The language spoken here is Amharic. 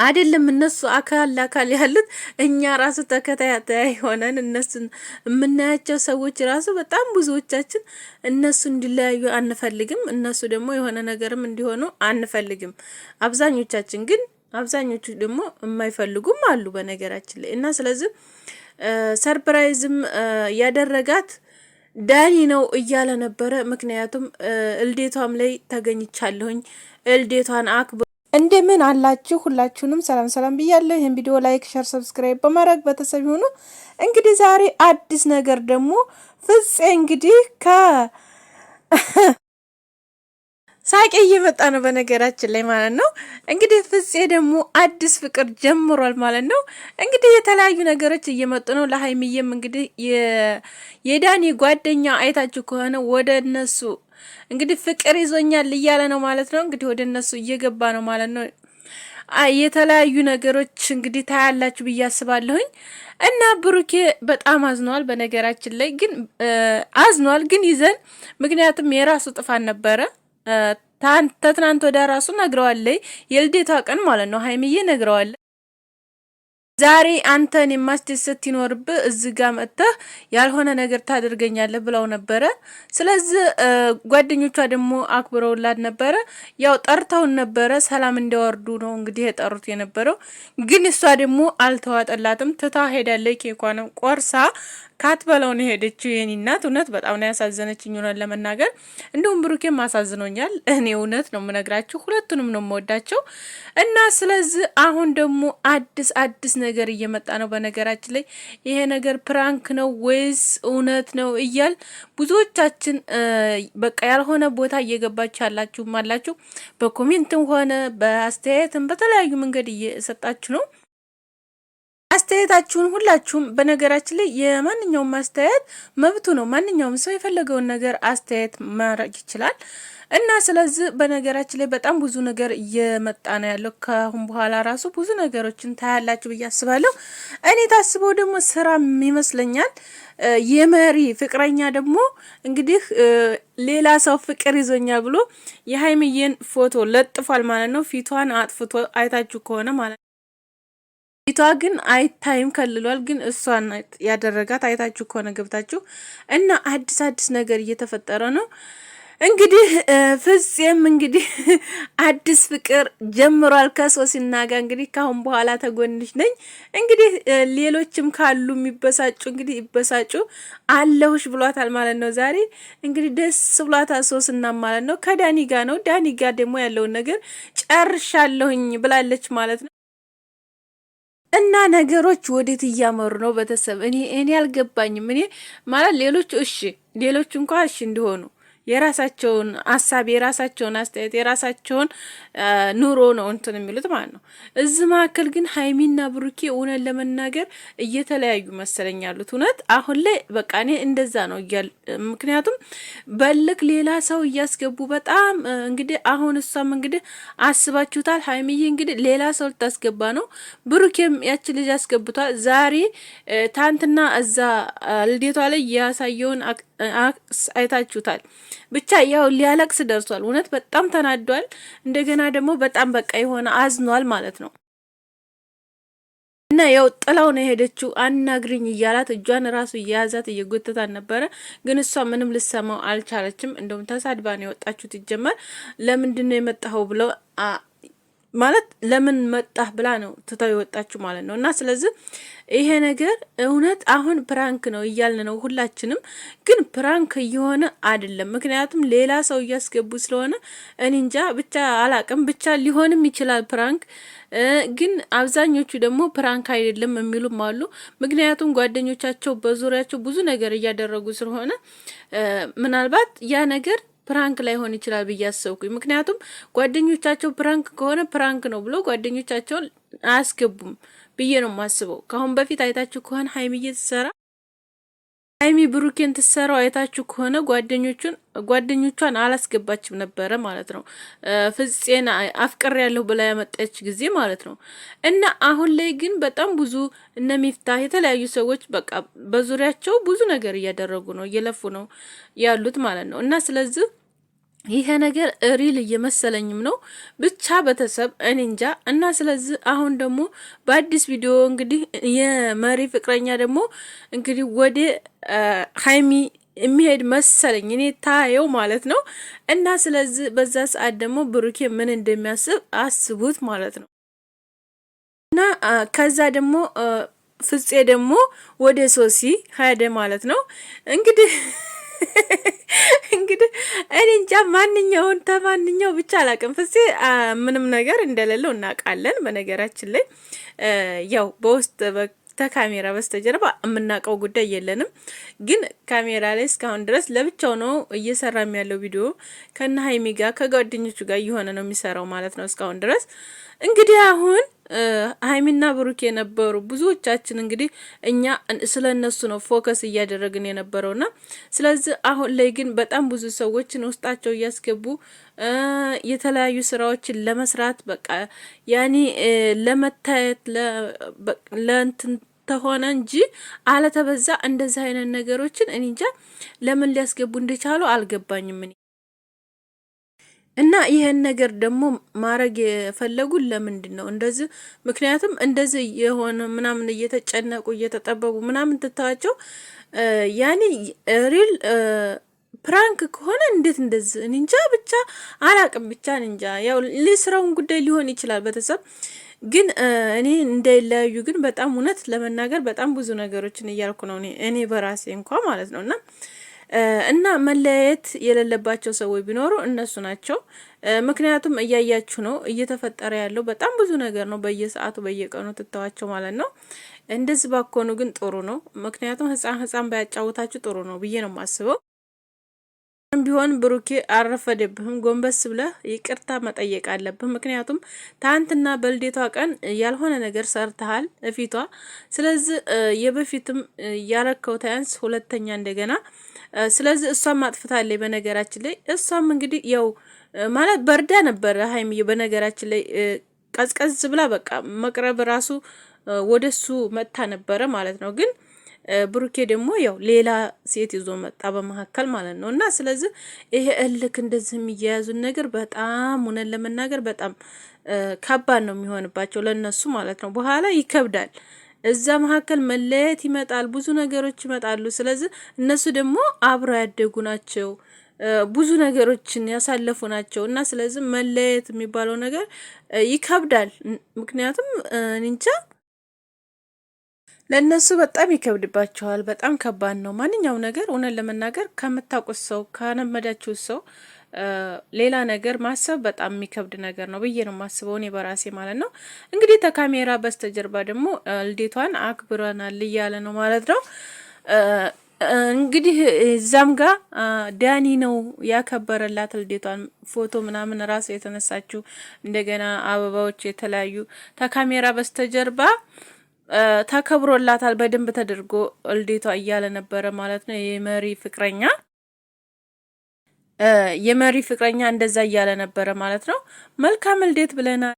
አይደለም እነሱ አካል ለአካል ያሉት እኛ ራሱ ተከታታይ ሆነን እነሱን የምናያቸው ሰዎች ራሱ በጣም ብዙዎቻችን እነሱ እንዲለያዩ አንፈልግም። እነሱ ደግሞ የሆነ ነገርም እንዲሆኑ አንፈልግም። አብዛኞቹ ደግሞ የማይፈልጉም አሉ በነገራችን ላይ እና ስለዚህ ሰርፕራይዝም ያደረጋት ዳኒ ነው እያለ ነበረ። ምክንያቱም እልዴቷም ላይ ተገኝቻለሁኝ እልዴቷን እንደምን አላችሁ? ሁላችሁንም ሰላም ሰላም ብያለሁ። ይሄን ቪዲዮ ላይክ፣ ሼር፣ ሰብስክራይብ በማድረግ ቤተሰብ ይሁኑ። እንግዲህ ዛሬ አዲስ ነገር ደግሞ ፍፄ እንግዲህ ሳቄ እየመጣ ነው በነገራችን ላይ ማለት ነው። እንግዲህ ፍፄ ደግሞ አዲስ ፍቅር ጀምሯል ማለት ነው። እንግዲህ የተለያዩ ነገሮች እየመጡ ነው። ለሀይሚዬም እንግዲህ የዳኒ ጓደኛ አይታችሁ ከሆነ ወደ እነሱ እንግዲህ ፍቅር ይዞኛል እያለ ነው ማለት ነው። እንግዲህ ወደ እነሱ እየገባ ነው ማለት ነው። የተለያዩ ነገሮች እንግዲህ ታያላችሁ ብዬ አስባለሁኝ። እና ብሩኬ በጣም አዝኗል። በነገራችን ላይ ግን አዝኗል ግን ይዘን ምክንያቱም የራሱ ጥፋት ነበረ። ተትናንት ወደ ራሱ ነግረዋለይ የልደቷ ቀን ማለት ነው። ሀይሚዬ ነግረዋለይ ዛሬ አንተን የማስደሰት ይኖርብህ እዚህ ጋር መጥተህ ያልሆነ ነገር ታደርገኛለህ ብለው ነበረ። ስለዚህ ጓደኞቿ ደግሞ አክብረውላት ነበረ። ያው ጠርተውን ነበረ ሰላም እንዲያወርዱ ነው እንግዲህ የጠሩት የነበረው። ግን እሷ ደግሞ አልተዋጠላትም። ትታ ሄዳለች። ኬኳንም ቆርሳ ካትበላው ነው ሄደችው። የኔ እናት እውነት በጣም ነው ያሳዘነችኝ ሆነ ለመናገር። እንደውም ብሩኬም አሳዝኖኛል። እኔ እውነት ነው የምነግራችሁ ሁለቱንም ነው የምወዳቸው። እና ስለዚህ አሁን ደግሞ አዲስ ነገር እየመጣ ነው። በነገራችን ላይ ይሄ ነገር ፕራንክ ነው ወይስ እውነት ነው እያል ብዙዎቻችን በቃ ያልሆነ ቦታ እየገባችሁ ያላችሁም አላችሁ። በኮሜንትም ሆነ በአስተያየትም በተለያዩ መንገድ እየሰጣችሁ ነው አስተያየታችሁን ሁላችሁም። በነገራችን ላይ የማንኛውም አስተያየት መብቱ ነው። ማንኛውም ሰው የፈለገውን ነገር አስተያየት ማድረግ ይችላል። እና ስለዚህ በነገራችን ላይ በጣም ብዙ ነገር እየመጣ ነው ያለው። ከአሁን በኋላ ራሱ ብዙ ነገሮችን ታያላችሁ ብዬ አስባለሁ። እኔ ታስበው ደግሞ ስራም ይመስለኛል። የመሪ ፍቅረኛ ደግሞ እንግዲህ ሌላ ሰው ፍቅር ይዞኛል ብሎ የሀይሚዬን ፎቶ ለጥፏል ማለት ነው። ፊቷን አጥፍቶ አይታችሁ ከሆነ ማለት ነው። ፊቷ ግን አይታይም ከልሏል። ግን እሷን ያደረጋት አይታችሁ ከሆነ ገብታችሁ እና አዲስ ነገር እየተፈጠረ ነው። እንግዲህ ፍፄም እንግዲህ አዲስ ፍቅር ጀምሯል ከሶሲና ጋር። እንግዲህ ካሁን በኋላ ተጎንሽ ነኝ። እንግዲህ ሌሎችም ካሉ የሚበሳጩ እንግዲህ ይበሳጩ አለሁሽ ብሏታል ማለት ነው። ዛሬ እንግዲህ ደስ ብሏታል ሶስና ማለት ነው። ከዳኒ ጋር ነው። ዳኒ ጋር ደግሞ ያለውን ነገር ጨርሻለሁኝ ብላለች ማለት ነው። እና ነገሮች ወዴት እያመሩ ነው? ቤተሰብ እኔ አልገባኝም። እኔ ማለት ሌሎች እንኳን እሺ እንዲሆኑ የራሳቸውን ሀሳብ የራሳቸውን አስተያየት የራሳቸውን ኑሮ ነው እንትን የሚሉት ማለት ነው። እዚህ መካከል ግን ሀይሚና ብሩኬ እውነት ለመናገር እየተለያዩ መሰለኝ ያሉት። እውነት አሁን ላይ በቃ እኔ እንደዛ ነው ምክንያቱም በልክ ሌላ ሰው እያስገቡ በጣም እንግዲህ አሁን እሷም እንግዲህ አስባችሁታል። ሀይሚዬ እንግዲህ ሌላ ሰው ልታስገባ ነው። ብሩኬም ያቺ ልጅ አስገብቷል። ዛሬ ታንትና እዛ ልዴቷ ላይ ያሳየውን አይታችሁታል። ብቻ ያው ሊያለቅስ ደርሷል። እውነት በጣም ተናዷል። እንደገና ደግሞ በጣም በቃ የሆነ አዝኗል ማለት ነው። እና ያው ጥላው ነው የሄደችው። አናግሪኝ እያላት እጇን ራሱ እየያዛት እየጎተታት ነበረ። ግን እሷ ምንም ልሰማው አልቻለችም። እንደውም ተሳድባ ነው የወጣችሁት። ይጀመር ለምንድን ነው የመጣኸው ብለው ማለት ለምን መጣህ ብላ ነው ትታው የወጣችሁ ማለት ነው። እና ስለዚህ ይሄ ነገር እውነት አሁን ፕራንክ ነው እያልን ነው ሁላችንም፣ ግን ፕራንክ እየሆነ አይደለም። ምክንያቱም ሌላ ሰው እያስገቡ ስለሆነ እኔ እንጃ ብቻ አላቅም። ብቻ ሊሆንም ይችላል ፕራንክ፣ ግን አብዛኞቹ ደግሞ ፕራንክ አይደለም የሚሉም አሉ። ምክንያቱም ጓደኞቻቸው በዙሪያቸው ብዙ ነገር እያደረጉ ስለሆነ ምናልባት ያ ነገር ፕራንክ ላይሆን ይችላል ብዬ አሰብኩኝ። ምክንያቱም ጓደኞቻቸው ፕራንክ ከሆነ ፕራንክ ነው ብሎ ጓደኞቻቸውን አያስገቡም ብዬ ነው የማስበው። ከአሁን በፊት አይታችሁ ከሆነ ሀይሚ ብሩኬን ትሰራው አይታችሁ ከሆነ ጓደኞቿን አላስገባችም ነበረ ማለት ነው። ፍፄን አፍቅር ያለሁ ብላ ያመጣች ጊዜ ማለት ነው። እና አሁን ላይ ግን በጣም ብዙ እነ ሚፍታህ የተለያዩ ሰዎች በቃ በዙሪያቸው ብዙ ነገር እያደረጉ ነው፣ እየለፉ ነው ያሉት ማለት ነው። እና ስለዚህ ይሄ ነገር ሪል እየመሰለኝም ነው። ብቻ ቤተሰብ እኔ እንጃ። እና ስለዚህ አሁን ደግሞ በአዲስ ቪዲዮ እንግዲህ የመሪ ፍቅረኛ ደግሞ እንግዲህ ወደ ሀይሚ የሚሄድ መሰለኝ እኔ ታየው ማለት ነው። እና ስለዚህ በዛ ሰዓት ደግሞ ብሩኬ ምን እንደሚያስብ አስቡት ማለት ነው። እና ከዛ ደግሞ ፍፄ ደግሞ ወደ ሶሲ ሄደ ማለት ነው እንግዲህ እንግዲህ እኔ እንጃ ማንኛውን ተማንኛው ብቻ አላቅም። ፍፄ ምንም ነገር እንደሌለው እናውቃለን። በነገራችን ላይ ያው በውስጥ ከካሜራ በስተጀርባ የምናውቀው ጉዳይ የለንም። ግን ካሜራ ላይ እስካሁን ድረስ ለብቻው ነው እየሰራም ያለው ቪዲዮ ከነ ሀይሚ ጋር ከጓደኞቹ ጋር እየሆነ ነው የሚሰራው ማለት ነው እስካሁን ድረስ። እንግዲህ አሁን ሀይሚና ብሩክ የነበሩ ብዙዎቻችን እንግዲህ እኛ ስለ እነሱ ነው ፎከስ እያደረግን የነበረውና ስለዚህ አሁን ላይ ግን በጣም ብዙ ሰዎችን ውስጣቸው እያስገቡ የተለያዩ ስራዎችን ለመስራት በቃ ያኔ ለመታየት ለእንትን ተሆነ እንጂ አለተበዛ እንደዚህ አይነት ነገሮችን እኔ እንጃ ለምን ሊያስገቡ እንደቻሉ አልገባኝም። እና ይሄን ነገር ደግሞ ማድረግ የፈለጉ ለምንድን ነው እንደዚህ? ምክንያቱም እንደዚህ የሆነ ምናምን እየተጨነቁ እየተጠበቡ ምናምን ትታዋቸው ያኔ ሪል ፕራንክ ከሆነ እንዴት እንደዚህ እኔ እንጃ ብቻ አላቅም። ብቻ እንጃ ያው ለስራውን ጉዳይ ሊሆን ይችላል ቤተሰብ ግን እኔ እንዳይለያዩ ግን በጣም እውነት ለመናገር በጣም ብዙ ነገሮችን እያልኩ ነው እኔ በራሴ እንኳ ማለት ነው። እና መለያየት የሌለባቸው ሰዎች ቢኖሩ እነሱ ናቸው። ምክንያቱም እያያችሁ ነው እየተፈጠረ ያለው በጣም ብዙ ነገር ነው። በየሰዓቱ በየቀኑ ትተዋቸው ማለት ነው። እንደዚህ ባኮኑ ግን ጥሩ ነው። ምክንያቱም ህፃን ባያጫውታችሁ ጥሩ ነው ብዬ ነው የማስበው። ቢሆን ብሩኬ አረፈደብህም፣ ጎንበስ ብለህ ይቅርታ መጠየቅ አለብህ። ምክንያቱም ታንትና በልዴቷ ቀን ያልሆነ ነገር ሰርተሃል እፊቷ። ስለዚህ የበፊትም ያረከው ታያንስ ሁለተኛ እንደገና። ስለዚህ እሷም አጥፍታለች። በነገራችን ላይ እሷም እንግዲህ ያው ማለት በርዳ ነበረ ሀይሚዬ። በነገራችን ላይ ቀዝቀዝ ብላ በቃ መቅረብ ራሱ ወደሱ መጥታ ነበረ ማለት ነው ግን ብሩኬ ደግሞ ያው ሌላ ሴት ይዞ መጣ በመካከል ማለት ነው። እና ስለዚህ ይሄ እልክ እንደዚህ የሚያያዙን ነገር በጣም ሆነን ለመናገር በጣም ከባድ ነው የሚሆንባቸው ለነሱ ማለት ነው። በኋላ ይከብዳል። እዛ መካከል መለያየት ይመጣል፣ ብዙ ነገሮች ይመጣሉ። ስለዚህ እነሱ ደግሞ አብረው ያደጉ ናቸው፣ ብዙ ነገሮችን ያሳለፉ ናቸው። እና ስለዚህ መለያየት የሚባለው ነገር ይከብዳል። ምክንያቱም እንጃ ለእነሱ በጣም ይከብድባቸዋል። በጣም ከባድ ነው ማንኛውም ነገር። እውነት ለመናገር ከምታውቁት ሰው ካነመዳችሁ ሰው ሌላ ነገር ማሰብ በጣም የሚከብድ ነገር ነው ብዬ ነው ማስበው እኔ በራሴ ማለት ነው። እንግዲህ ተካሜራ በስተጀርባ ደግሞ ልዴቷን አክብረናል እያለ ነው ማለት ነው። እንግዲህ እዛም ጋር ዳኒ ነው ያከበረላት ልዴቷን ፎቶ ምናምን ራሱ የተነሳችው እንደገና አበባዎች የተለያዩ ተካሜራ በስተጀርባ ተከብሮላታል በደንብ ተደርጎ ልዴቷ እያለ ነበረ ማለት ነው። የመሪ ፍቅረኛ እንደዛ እያለ ነበረ ማለት ነው። መልካም ልዴት ብለናል።